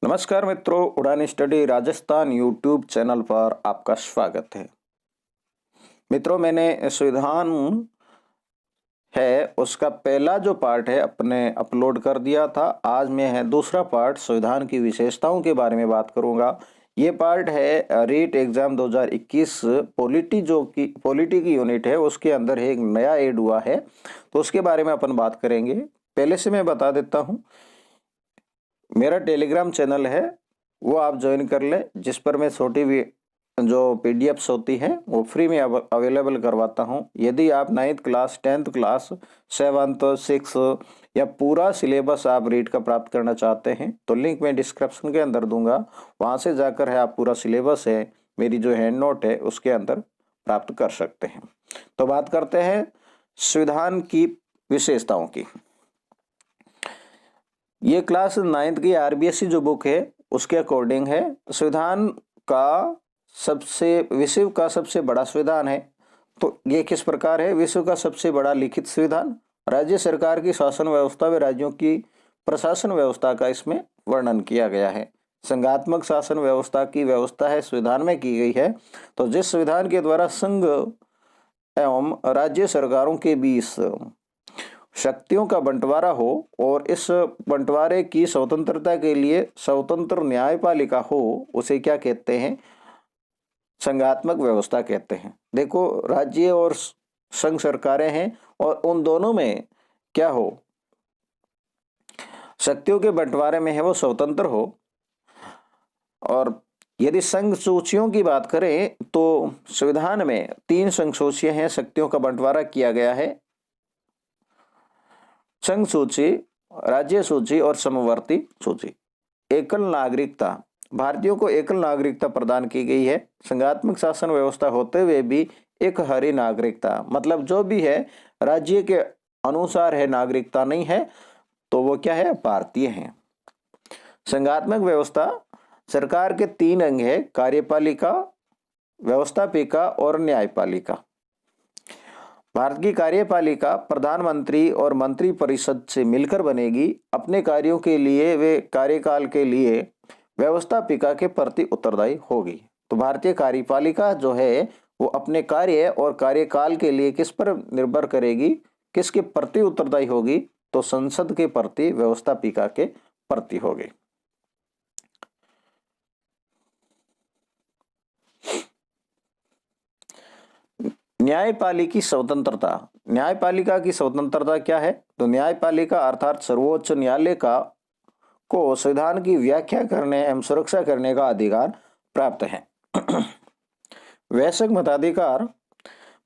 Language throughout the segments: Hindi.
नमस्कार मित्रों, उड़ान स्टडी राजस्थान यूट्यूब चैनल पर आपका स्वागत है। मित्रों, मैंने संविधान है उसका पहला जो पार्ट है अपने अपलोड कर दिया था। आज मैं है दूसरा पार्ट संविधान की विशेषताओं के बारे में बात करूंगा। ये पार्ट है रीट एग्जाम 2021 पॉलिटी की यूनिट है, उसके अंदर एक नया ऐड हुआ है, तो उसके बारे में अपन बात करेंगे। पहले से मैं बता देता हूँ, मेरा टेलीग्राम चैनल है वो आप ज्वाइन कर ले, जिस पर मैं छोटी भी जो पीडीएफ्स होती हैं वो फ्री में अवेलेबल करवाता हूं। यदि आप 9th class 10th class 7th 6th या पूरा सिलेबस आप रीड का प्राप्त करना चाहते हैं तो लिंक मैं डिस्क्रिप्शन के अंदर दूंगा, वहां से जाकर है आप पूरा सिलेबस है मेरी जो हैंड नोट है उसके अंदर प्राप्त कर सकते हैं। तो बात करते हैं संविधान की विशेषताओं की। ये क्लास 9th की आरबीएसई जो बुक है उसके अकॉर्डिंग है संविधान का विश्व का सबसे बड़ा संविधान है। तो ये किस प्रकार है? विश्व का सबसे बड़ा लिखित संविधान, राज्य सरकार की शासन व्यवस्था व राज्यों की प्रशासन व्यवस्था का इसमें वर्णन किया गया है। संघात्मक शासन व्यवस्था की व्यवस्था है संविधान में की गई है। तो जिस संविधान के द्वारा संघ एवं राज्य सरकारों के बीच शक्तियों का बंटवारा हो और इस बंटवारे की स्वतंत्रता के लिए स्वतंत्र न्यायपालिका हो, उसे क्या कहते हैं? संघात्मक व्यवस्था कहते हैं। देखो, राज्य और संघ सरकारें हैं और उन दोनों में क्या हो, शक्तियों के बंटवारे में है वो स्वतंत्र हो। और यदि संघ सूचियों की बात करें तो संविधान में 3 संघ सूचियां हैं, शक्तियों का बंटवारा किया गया है। संघ सूची, राज्य सूची और समवर्ती सूची। एकल नागरिकता, भारतीयों को एकल नागरिकता प्रदान की गई है। संघात्मक शासन व्यवस्था होते हुए भी एक हरी नागरिकता, मतलब जो भी है राज्य के अनुसार है, नागरिकता नहीं है तो वो क्या है? भारतीय है। संघात्मक व्यवस्था, सरकार के 3 अंग है, कार्यपालिका, व्यवस्थापिका और न्यायपालिका। भारत की कार्यपालिका प्रधानमंत्री और मंत्री परिषद से मिलकर बनेगी। अपने कार्यों के लिए वे कार्यकाल के लिए व्यवस्थापिका के प्रति उत्तरदायी होगी। तो भारतीय कार्यपालिका जो है वो अपने कार्य और कार्यकाल के लिए किस पर निर्भर करेगी, किसके प्रति उत्तरदायी होगी? तो संसद के प्रति, व्यवस्थापिका के प्रति होगी। न्यायपालिका स्वतंत्रता, न्यायपालिका की स्वतंत्रता क्या है? तो न्यायपालिका अर्थात सर्वोच्च न्यायालय को संविधान की व्याख्या करने एवं सुरक्षा करने का अधिकार प्राप्त है। वैश्विक मताधिकार,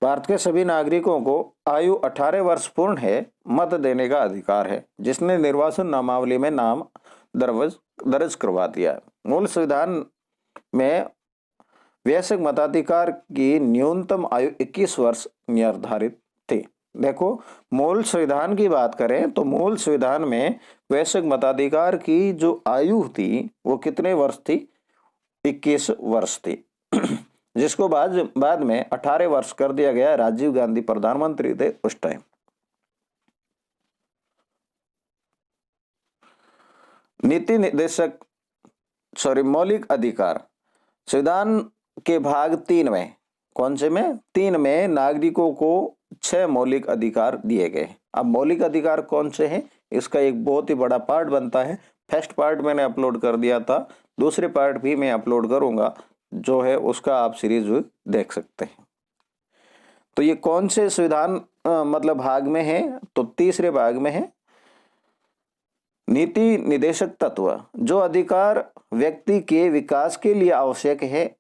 भारत के सभी नागरिकों को आयु 18 वर्ष पूर्ण है मत देने का अधिकार है, जिसने निर्वाचन नामावली में नाम दर्ज करवा दिया है। मूल संविधान में वैश्विक मताधिकार की न्यूनतम आयु 21 वर्ष निर्धारित थी। देखो, मूल संविधान की बात करें तो मूल संविधान में वैश्विक मताधिकार की जो आयु थी वो कितने वर्ष थी? 21 वर्ष थी। जिसको बाद में 18 वर्ष कर दिया गया। राजीव गांधी प्रधानमंत्री थे उस टाइम। मौलिक अधिकार, संविधान के भाग 3 में, कौन से में? 3 में नागरिकों को 6 मौलिक अधिकार दिए गए। अब मौलिक अधिकार कौन से हैं, इसका एक बहुत ही बड़ा पार्ट बनता है। फर्स्ट पार्ट मैंने अपलोड कर दिया था, दूसरे पार्ट भी मैं अपलोड करूंगा, जो है उसका आप सीरीज देख सकते हैं। तो ये कौन से संविधान मतलब भाग में है? तो तीसरे भाग में है। नीति निदेशक तत्व, जो अधिकार व्यक्ति के विकास के लिए आवश्यक है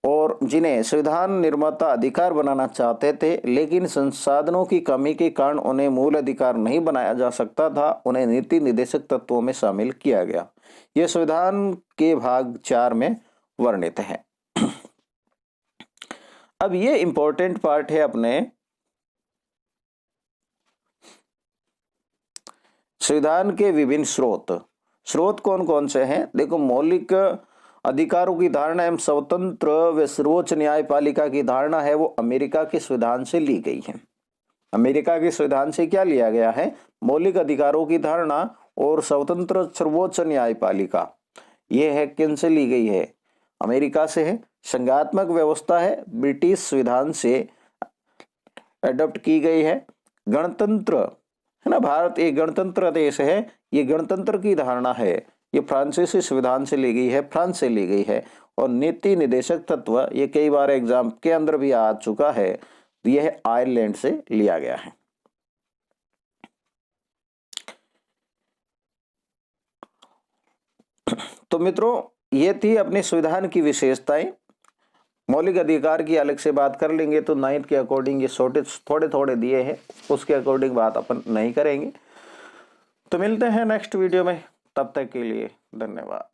और जिन्हें संविधान निर्माता अधिकार बनाना चाहते थे, लेकिन संसाधनों की कमी के कारण उन्हें मूल अधिकार नहीं बनाया जा सकता था, उन्हें नीति निदेशक तत्वों में शामिल किया गया। यह संविधान के भाग 4 में वर्णित है। अब ये इंपॉर्टेंट पार्ट है अपने संविधान के विभिन्न स्रोत कौन कौन से हैं? देखो, मौलिक अधिकारों की धारणा एवं स्वतंत्र व सर्वोच्च न्यायपालिका की धारणा है वो अमेरिका के संविधान से ली गई है। अमेरिका के संविधान से क्या लिया गया है? मौलिक अधिकारों की धारणा और स्वतंत्र सर्वोच्च न्यायपालिका, ये है किन से ली गई है? अमेरिका से है। संघात्मक व्यवस्था है, ब्रिटिश संविधान से अडॉप्ट की गई है। गणतंत्र है ना, भारत एक गणतंत्र देश है, ये गणतंत्र की धारणा है, ये फ्रांसीसी संविधान से ली गई है, फ्रांस से ली गई है। और नीति निदेशक तत्व, ये कई बार एग्जाम के अंदर भी आ चुका है, यह आयरलैंड से लिया गया है। तो मित्रों, ये थी अपने संविधान की विशेषताएं। मौलिक अधिकार की अलग से बात कर लेंगे, तो 9th के अकॉर्डिंग ये थोड़े थोड़े दिए हैं, उसके अकॉर्डिंग बात अपन नहीं करेंगे। तो मिलते हैं नेक्स्ट वीडियो में, तब तक के लिए धन्यवाद।